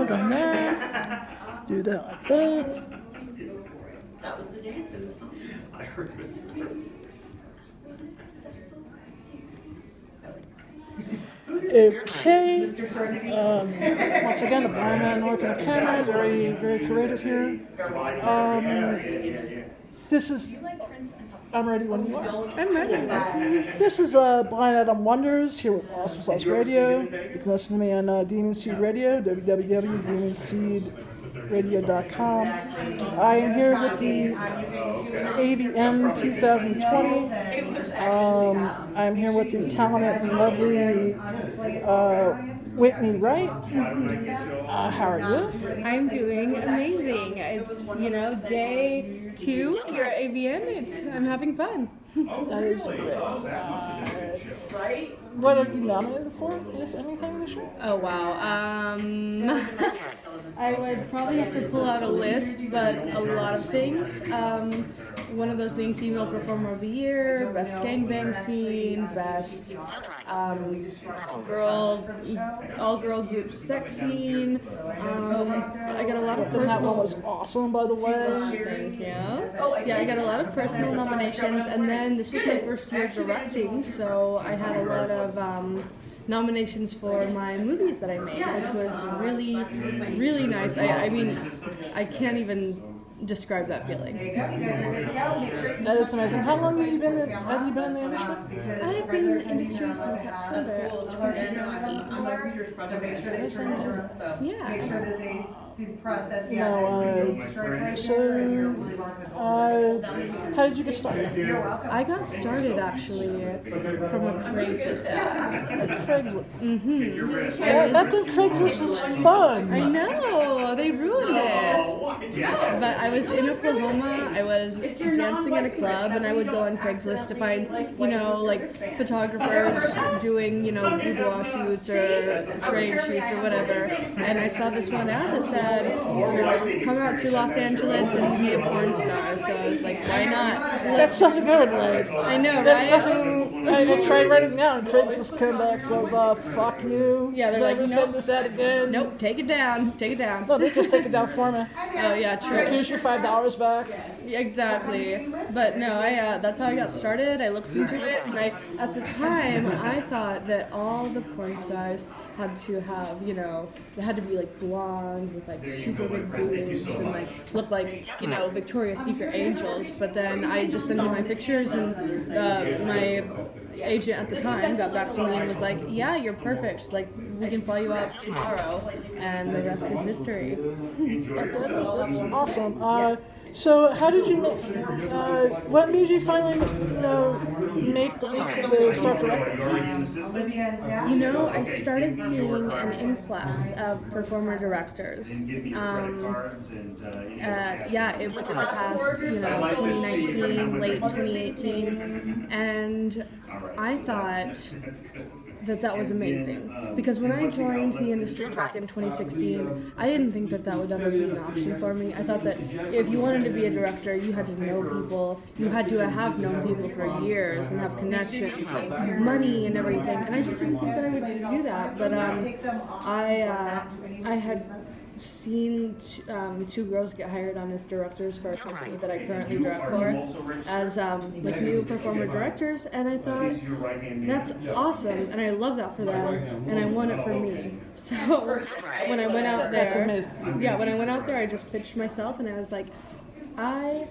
done that. Do that like that. That was the dance in the song. I heard it. Okay. Once again, the blind man working the camera, very, very creative here. This is. I'm ready when you are. I'm ready. This is Blind Item Wonders here with Awesome Sauce Radio. You can listen to me on Demon Seed Radio, www.demonseedradio.com. I am here with the AVN 2020. I'm here with the talented and lovely Whitney, right? How are you? I'm doing amazing. It's, day 2 here at AVN. I'm having fun. That is great. What are you nominated for, if anything, this year? Oh, wow. I would probably have to pull out a list, but a lot of things. One of those being Female Performer of the Year, Best Gangbang Scene, Best All-Girl Group Sex Scene. I got a lot of That one personal... was awesome, by the way. Thank you. Yeah, I got a lot of personal nominations, and then this was my first year directing, so I had a lot of nominations for my movies that I made, which was really, really nice. I mean, I can't even describe that feeling. That is amazing. How long have you been in the industry? I've been in the industry since October of 2016. Yeah. How did you get started? I got started actually from a Craigslist ad. Craigslist. Mm-hmm. Back when Craigslist was fun. I know, they ruined it. But I was in Oklahoma, I was dancing in a club, and I would go on Craigslist to find, photographers doing, boudoir shoots or trade shoots or whatever. And I saw this one ad that said, come out to Los Angeles and be a porn star. So I was like, why not? That's something I would like. I know, That's right? something I tried writing now, and Craigslist came back, so I was fuck you. Yeah, they're like, never nope. send this ad again. Nope, take it down. No, they just take it down for me. Oh, yeah, true. Here's your $5 back. Exactly. But no, that's how I got started. I looked into it, and at the time, I thought that all the porn stars had to have, they had to be blonde with super big boobs and look like, Victoria's Secret angels. But then I just sent in my pictures, and my agent at the time got back to me and was like, yeah, you're perfect. We can fly you out tomorrow, and the rest is history. That's awesome. So how did you make, what made you finally, make the leap to start directing? I started seeing an influx of performer directors. Within the past, 2019, late 2018, and I thought that was amazing, because when I joined the industry back in 2016, I didn't think that would ever be an option for me. I thought that if you wanted to be a director, you had to know people, you had to have known people for years and have connections and money and everything, and I just didn't think that I would do that. But I had seen two girls get hired on as directors for a company that I currently direct for as new performer directors, and I thought, that's awesome, and I love that for them, and I want it for me. So when I went out there, I just pitched myself, and I was like, I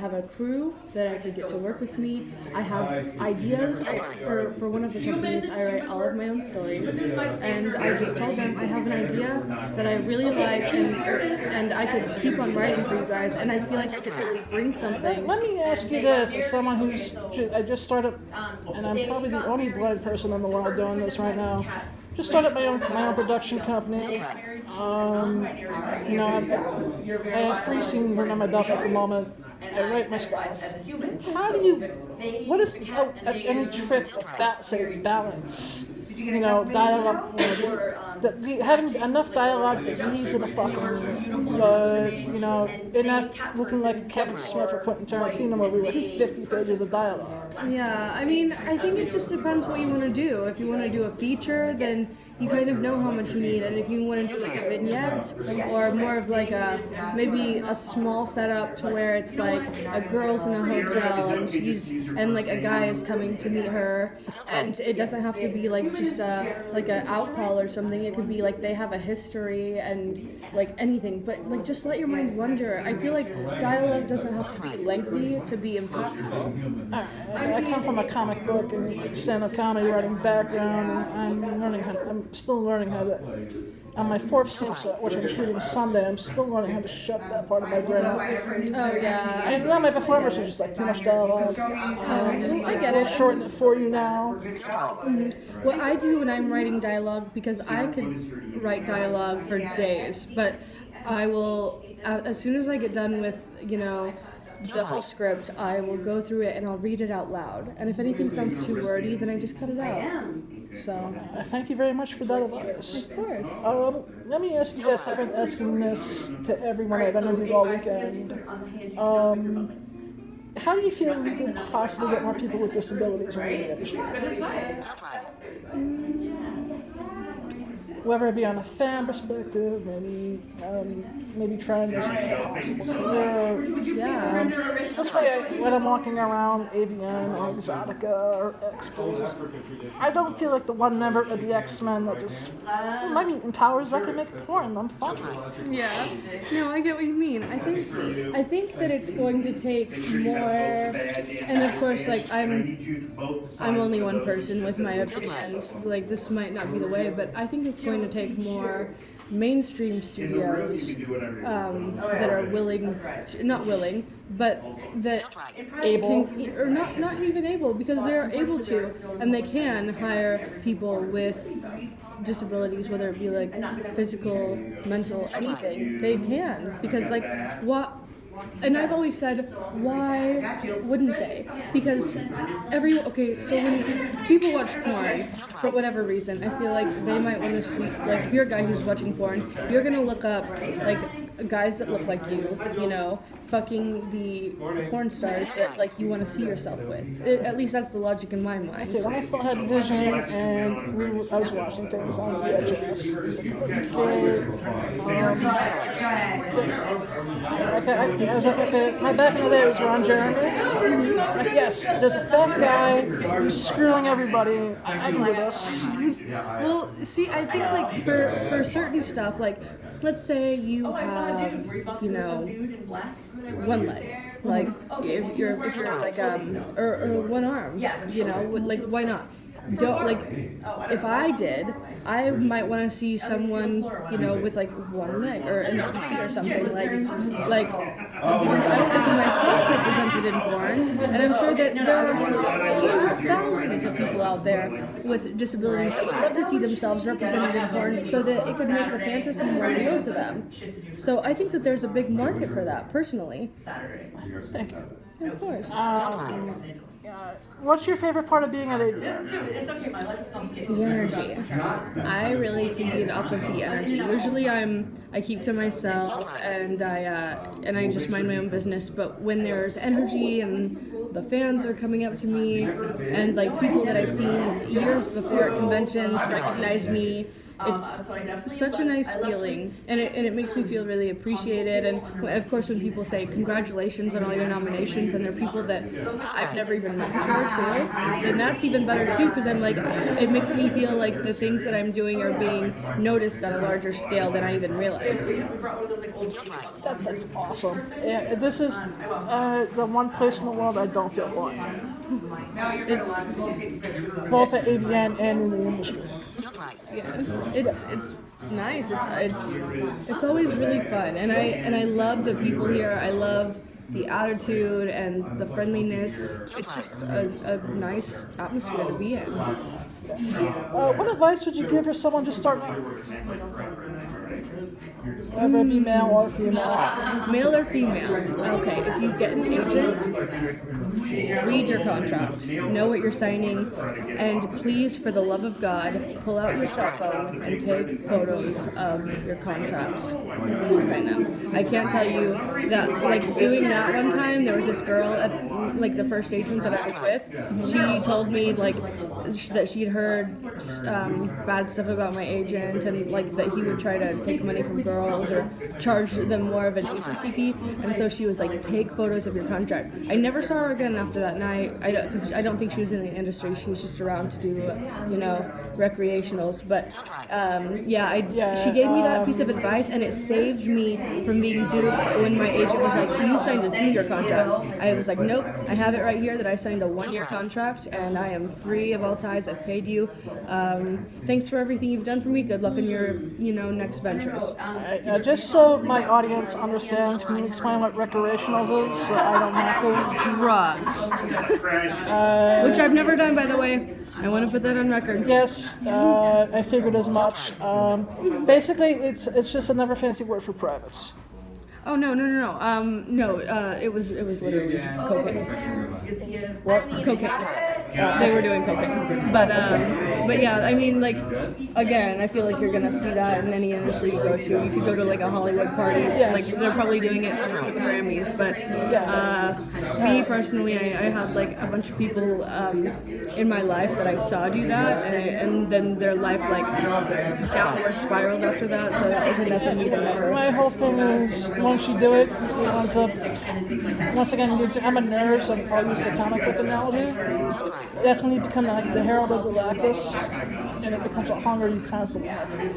have a crew that I could get to work with me. I have ideas. For one of the companies, I write all of my own stories, and I just told them I have an idea that I really like, and I could keep on writing for you guys, and I feel like I could really bring something. Let me ask you this, as someone I just started, and I'm probably the only blind person in the world doing this right now. Just started my own production company. I have 3 scenes under my belt at the moment. I write my stuff. What is any trick about, say, balance? Dialogue, having enough dialogue that leads to the fucking, and not looking like a Kevin Smith or Quentin Tarantino movie with 50 pages of dialogue. Yeah, I mean, I think it just depends what you want to do. If you want to do a feature, then you kind of know how much you need, and if you want to do like a vignette or more of like a maybe a small setup to where it's like a girl's in a hotel and like a guy is coming to meet her, and it doesn't have to be like just like an out call or something. It could be like they have a history and like anything, but like just let your mind wander. I feel like dialogue doesn't have to be lengthy to be impactful. I come from a comic book and stand-up comedy writing background, and I'm still learning how to. On my 4th semester, which I'm shooting Sunday, I'm still learning how to shut that part of my brain off. Oh yeah. And now my performers are just like too much dialogue. I get it. I'll shorten it for you now. What I do when I'm writing dialogue, because I could write dialogue for days, but I will, as soon as I get done with, the whole script, I will go through it and I'll read it out loud. And if anything sounds too wordy, then I just cut it out. So, thank you very much for that advice. Of course. Let me ask you this. I've been asking this to everyone I've interviewed all weekend. How do you feel we could possibly get more people with disabilities in the industry? Whether it be on a fan perspective, maybe trying to possible career. Yeah. That's why when I'm walking around AVN or Exotica or X-Boost, I don't feel like the one member of the X-Men that just, my mutant powers, I can make porn, I'm fine. Yeah. No, I get what you mean. I think that it's going to take more, and of course, like I'm only one person with my opinions. Like this might not be the way, but I think it's going to take more mainstream studios that are not willing, but that Able. or not even able, because they're able to, and they can hire people with disabilities, whether it be like physical, mental, anything. They can, because like what. And I've always said, why wouldn't they? Because so when people watch porn, for whatever reason, I feel like they might want to see, like if you're a guy who's watching porn, you're going to look up, like, guys that look like you, fucking the porn stars that, like, you want to see yourself with. At least that's the logic in my mind. See, when I still had vision and I was watching things on VHS, my back in the day was Ron Jeremy. Like, yes, there's a fat guy who's screwing everybody. I can do this. Well, see, I think like for certain stuff, like let's say you have, one leg. Like if you're like or one arm, like why not? Don't like if I did, I might want to see someone with like one leg or an amputee or something like I see myself represented in porn, and I'm sure that there are thousands of people out there with disabilities that would love to see themselves represented in porn so that it could make the fantasy more real to them. So I think that there's a big market for that personally. Thank you. Of course. What's your favorite part of being at AVN? It's okay, my life is complicated. The energy. I really feed off of the energy. Usually I keep to myself and I just mind my own business, but when there's energy and the fans are coming up to me and like people that I've seen years before at conventions recognize me, it's such a nice feeling, and it makes me feel really appreciated. And of course when people say congratulations on all your nominations and they're people that I've never even met before too, then that's even better too, because I'm like, it makes me feel like the things that I'm doing are being noticed on a larger scale than I even realize. That's awesome. Yeah, this is the one place in the world I don't feel blind. It's Both at AVN and in the industry. it's nice. It's always really fun, and I love the people here. I love the attitude and the friendliness. It's just a nice atmosphere to be in. What advice would you give for someone just starting out? Whether it be male or female. Male or female. Okay, if you get an agent, read your contract. Know what you're signing, and please, for the love of God, pull out your cell phone and take photos of your contracts when you sign them. I can't tell you that, like doing that one time, there was this girl at like the first agent that I was with, she told me like that she'd heard bad stuff about my agent and like that he would try to take money from girls or charge them more of an agency fee. And so she was like, take photos of your contract. I never saw her again after that night because I don't think she was in the industry. She was just around to do, recreationals. But she gave me that piece of advice, and it saved me from being duped when my agent was like, you signed a 2-year contract. I was like, nope, I have it right here that I signed a 1-year contract, and I am free of all ties. I've paid you. Thanks for everything you've done for me. Good luck in your, next ventures. Just so my audience understands, can you explain what recreationals is so I don't have to? Drugs. Which I've never done, by the way. I want to put that on record. Yes, I figured as much. Basically, it's just another fancy word for privates. Oh no! It was literally cocaine. What? Cocaine. They were doing cocaine. But yeah, I mean, like, again, I feel like you're gonna see that in any industry you go to. You could go to like a Hollywood party, like they're probably doing it over with the Grammys. But me personally, I had like a bunch of people in my life that I saw do that, and then their life like downward spiraled after that. So that was enough for me to never. My whole thing is, once you do it, once again, I'm a nerd, so I'll use the comic book analogy. That's when you become like the Herald of Galactus, and it becomes a hunger you constantly have to eat.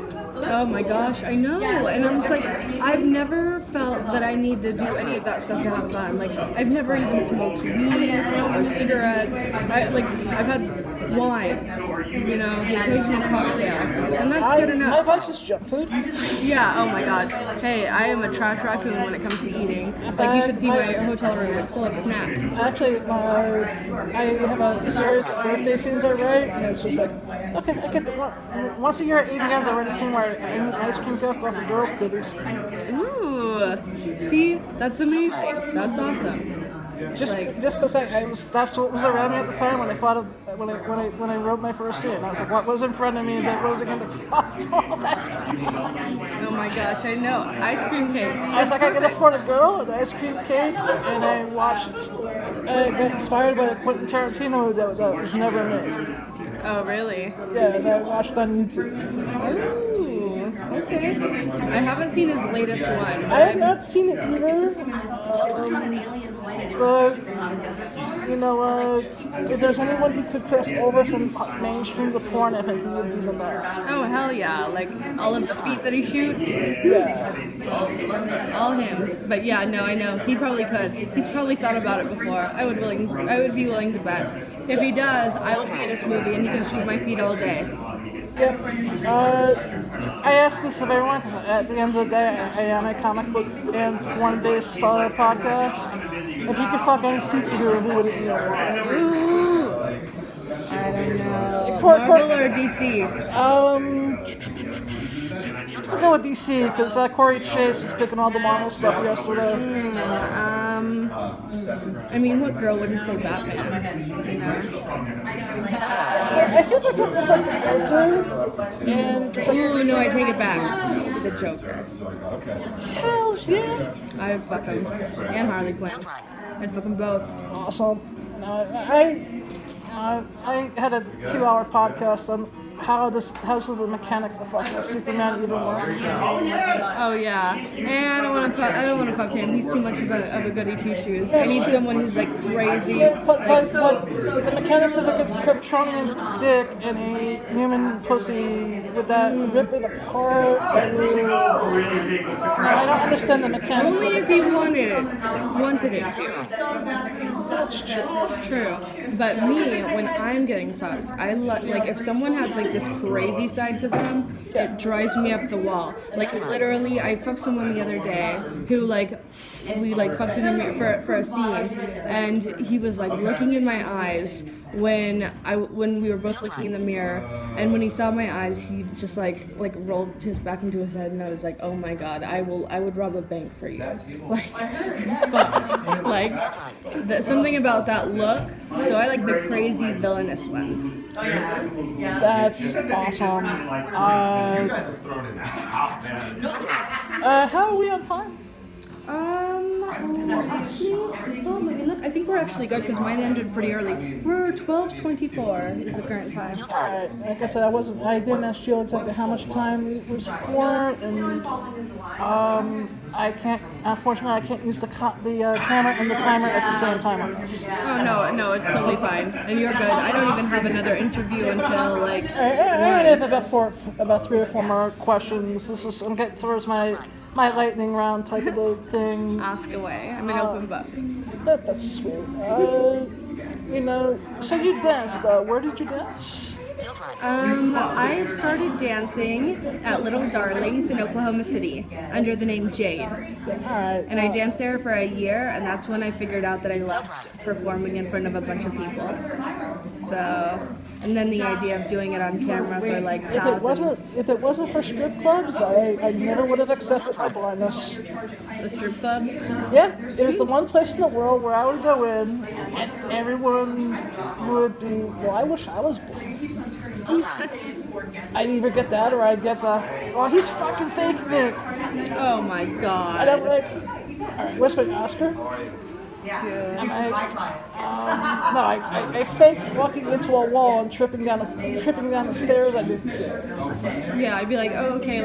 Oh my gosh, I know. And I'm just like, I've never felt that I need to do any of that stuff to have fun. Like, I've never even smoked weed or cigarettes. I've had wine, the occasional cocktail, and that's good enough. My vice is junk food. Yeah, oh my god. Hey, I am a trash raccoon when it comes to eating. Like, you should see my hotel room. It's full of snacks. Actually, I have a series of birthday scenes I write, and it's just like, okay, I get the once a year at 8 a.m. I write a scene where I eat ice cream cake off the girls' titties. Ooh, see, that's amazing. That's awesome. Just because that's what was around me at the time when I thought of when I wrote my first scene. I was like, what was in front of me that was against the cost all that? Oh my gosh, I know. Ice cream cake. I was like, I can afford a girl, an ice cream cake, and I got inspired by a Quentin Tarantino that was never made. Oh really? Yeah, that I watched on YouTube. Ooh, okay. I haven't seen his latest one. I have not seen it either. But if there's anyone who could cross over from mainstream to porn, I think he would be the best. Oh hell yeah! Like all of the feet that he shoots. Yeah. All him. But yeah, no, I know he probably could. He's probably thought about it before. I would be willing to bet. If he does, I will be in his movie and he can shoot my feet all day. Yep. I asked this of everyone, 'cause at the end of the day, I am a comic book and porn-based podcast. If you could fuck any superhero, who would it be? Ooh. I don't know. Marvel or DC? I'll go with DC, because Corey Chase was picking all the Marvel stuff yesterday. I mean, what girl wouldn't say Batman? I feel that's like the go-to. Ooh, no, I take it back. The Joker. Hell yeah. I'd fuck him. And Harley Quinn. I'd fuck them both. Awesome. I had a 2-hour podcast on how the mechanics of fucking Superman even work. Oh yeah, and I don't want to fuck him. He's too much of a goody two shoes. I need someone who's like crazy. But the mechanics of a Kryptonian dick and a human pussy with that ripping apart. I don't understand the mechanics. Only if he wanted it to. That's True. But me, when I'm getting fucked, I like if someone has like this crazy side to them, it drives me up the wall. Like literally, I fucked someone the other day who we fucked in the mirror for a scene, and he was like looking in my eyes when we were both looking in the mirror, and when he saw my eyes, he just like rolled his back into his head, and I was like, oh my god, I would rob a bank for you. Like, fuck. Like, something about that look. So I like the crazy villainous ones. That's awesome. How are we on time? Actually, let me look. I think we're actually good because mine ended pretty early. We're 12:24 is the current time. Alright, like I said, I didn't ask Jill exactly how much time it was for, and unfortunately, I can't use the camera and the timer at the same time on this. Oh no, it's totally fine, and you're good. I don't even have another interview until like. I have about 3 or 4 more questions. I'm getting towards my lightning round type of a thing. Ask away. I'm an open book. That's sweet. So you danced. Where did you dance? I started dancing at Little Darlings in Oklahoma City under the name Jade. Alright. And I danced there for a year, and that's when I figured out that I loved performing in front of a bunch of people. So, and then the idea of doing it on camera for like thousands. If it wasn't for strip clubs, I never would have accepted my blindness. The strip clubs? Yeah, it was the one place in the world where I would go in and everyone would be, well, I wish I was blind. I'd either get that or I'd get the, oh, he's fucking faking it. Oh my god. And I'm like, alright, where's my Oscar? And I faked walking into a wall and tripping down the stairs. I didn't see. Yeah, I'd be like, oh, okay,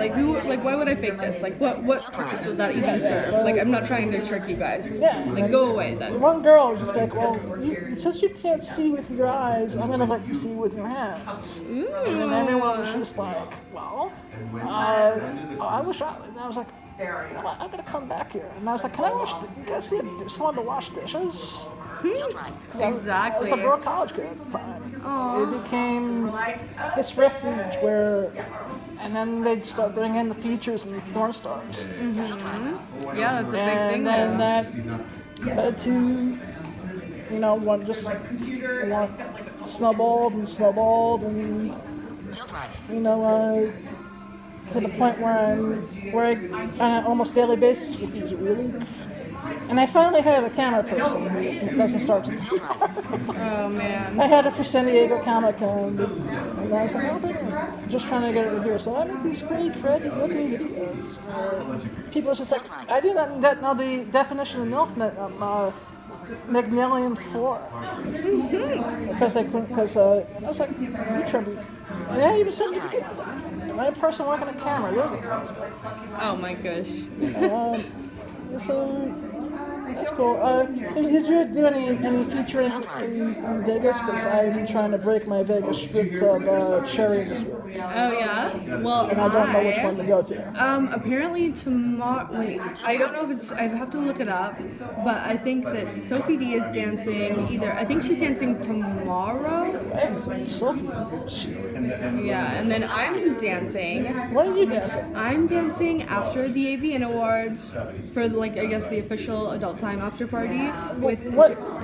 why would I fake this? Like, what purpose would that even serve? Like, I'm not trying to trick you guys. Yeah. Like, go away then. One girl was just like, well, since you can't see with your eyes, I'm gonna let you see with your hands. And then everyone was just like, well, I wish I. And I was like, I'm gonna come back here. And I was like, can I wash? You guys need someone to wash dishes? Exactly. I was a broke college kid at the time. It became this refuge where, and then they'd start bringing in the features and the porn stars. Mm-hmm. Yeah, that's a big thing. And then that led to, one snowballed and to the point where I on an almost daily basis with these really. And I finally had a camera person who doesn't start to do. Oh man. I had it for San Diego Comic Con, and I was like, just trying to get it here. So I make these great Freddy looking videos. People are just like, I do not know the definition of MILF Magnelian 4. Because I was like, you turned me. And I even sent you videos. I'm a person working a camera. Oh my gosh. So that's cool. Did you do any featuring in Vegas? Because I'm trying to break my Vegas strip club cherry this week. Oh yeah. Well, and I don't know which one to go to. Apparently tomorrow. Wait, I don't know if it's. I'd have to look it up. But I think that Sophie D is dancing either. I think she's dancing tomorrow. Yeah, and then I'm dancing. What are you dancing? I'm dancing after the AVN Awards for I guess the official adult time after party with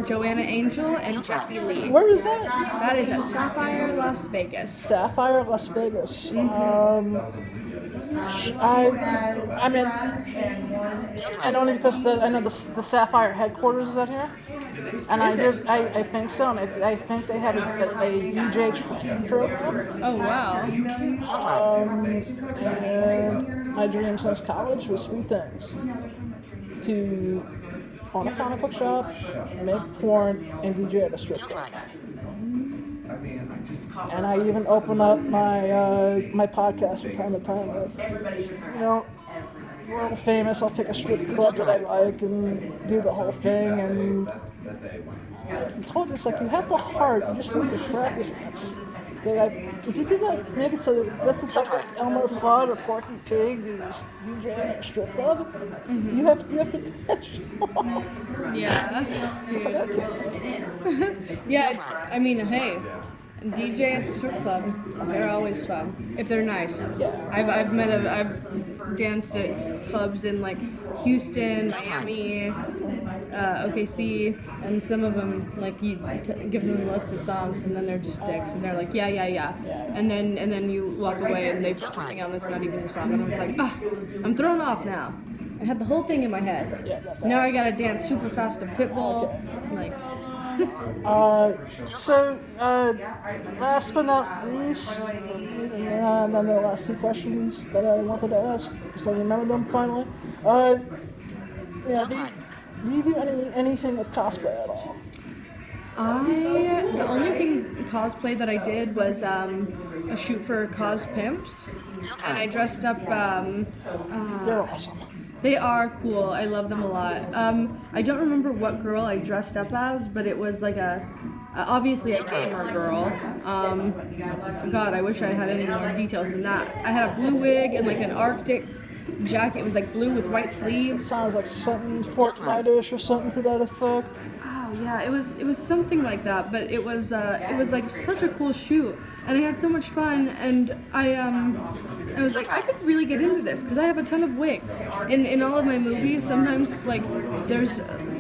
Joanna Angel and Jessie Lee. Where is that? That is at Sapphire, Las Vegas. Sapphire, Las Vegas. I mean, and only because I know the Sapphire headquarters is out here, and I think so, and I think they have a DJ program. Oh wow. And my dream since college was 3 things: to own a comic book shop, make porn, and DJ at a strip club. And I even open up my podcast from time to time with, world famous. I'll pick a strip club that I like and do the whole thing. And I'm told it's like you have the heart, you just need to practice this. If you could make it so that this is like Elmer Fudd or Porky Pig is DJing at a strip club, you have potential. Yeah. Yeah, hey, DJ at the strip club, they're always fun if they're nice. Yeah. I've danced at clubs in Houston, Miami, OKC, and some of them you give them a list of songs and then they're just dicks and they're like yeah, and then you walk away and they put something on that's not even your song and it's like I'm thrown off now. I had the whole thing in my head. Now I gotta dance super fast to Pitbull, last but not least, and then the last 2 questions that I wanted to ask, so I remember them finally. Do you do anything with cosplay at all? The only thing cosplay that I did was a shoot for Cos Pimps, and I dressed up. They're awesome. They are cool. I love them a lot. I don't remember what girl I dressed up as, but it was like obviously a gamer girl. God, I wish I had any more details than that. I had a blue wig and like an Arctic jacket. It was like blue with white sleeves. Sounds like something Fortnite-ish or something to that effect. Oh yeah, it was something like that, but it was like such a cool shoot, and I had so much fun, and I was like, I could really get into this because I have a ton of wigs in all of my movies. Sometimes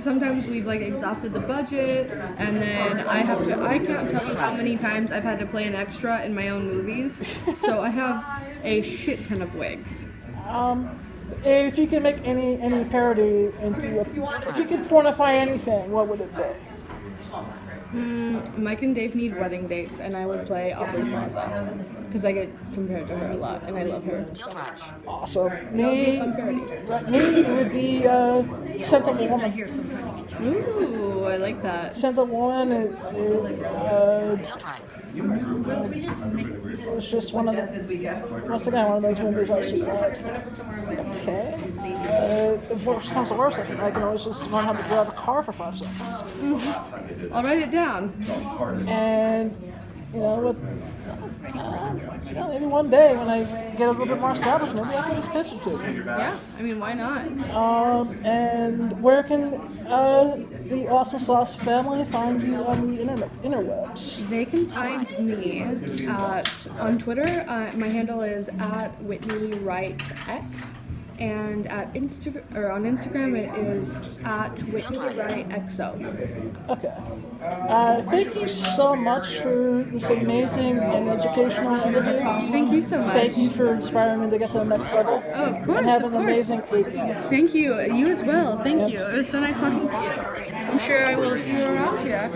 sometimes we've like exhausted the budget, and then I can't tell you how many times I've had to play an extra in my own movies, so I have a shit ton of wigs. If you could make any parody if you could pornify anything, what would it be? Mike and Dave need wedding dates, and I would play Aubrey Plaza because I get compared to her a lot, and I love her so much. Awesome. Me, it would be Scent of a Woman. Ooh, I like that. Scent of a Woman is it's just one of those movies I see. Okay. If worse comes to worse, I can always just learn how to drive a car for 5 seconds. I'll write it down. And maybe one day when I get a little bit more established, maybe I can just pitch it to you. Yeah, I mean, why not? And where can the Awesome Sauce family find you on the interwebs? They can find me on Twitter. My handle is @WhitneyWrightX. And on Instagram it is @WhitneyWrightXO. Okay. Thank you so much for this amazing and educational interview. Thank you so much. Thank you for inspiring me to get to the next level. Oh, of course, And have of an course. amazing evening. Thank you. You as well. Thank you. It was so nice talking to you. I'm sure I will see you around here.